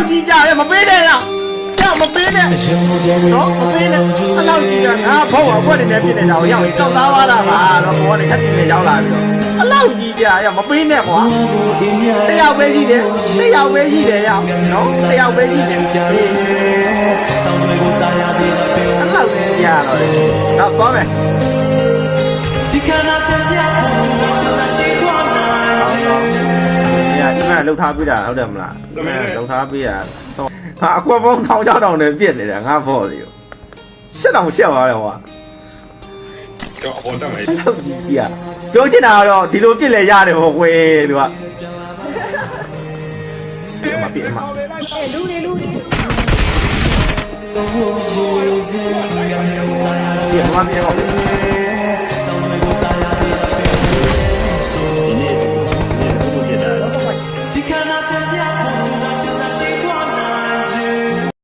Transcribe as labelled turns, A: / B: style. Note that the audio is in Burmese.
A: လောက်ကြီးကြရဲမပေးနဲ့ရကြောက်မပေးနဲ့နော်မပေးနဲ့အဲ့လောက်ကြီးကငါဖုံးအကွက်နေနေဖြစ်နေတာကိုရောက်ရင်တောက်သားသွားတာပါတော့ဘောကနေခက်တင်နေရောက်လာပြီးတော့အဲ့လောက်ကြီးကြရဲမပေးနဲ့ကွာတယောက်ပဲရှိတယ်တယောက်ပဲရှိတယ်ရနော်တယောက်ပဲရှိတယ်အဲ့လောက်ကြီးရတော့သွားမယ်ဒီခါနာဆက်ပြဖို့ရှိတာကြည့်ထွားနိုင်ဒီမှာလှုပ်ထားပေးတာဟုတ်တယ်မလားလှုပ်ထားပေးတာဟာအကွက်ပေါင်း1600နဲ့ပြည့်နေတယ်ငါဖော်စီရှက်တော့ရှက်သွားတယ်ဟော
B: တော့အပေါ်တက်မယ်
A: လောက်ကြီးကြီးอ่ะပြောချင်တာကတော့ဒီလိုပြစ်လဲရတယ်ဟောကွယ်သူကပြစ်မှာ
C: လူနေ
A: ပြစ်မှာပြစ်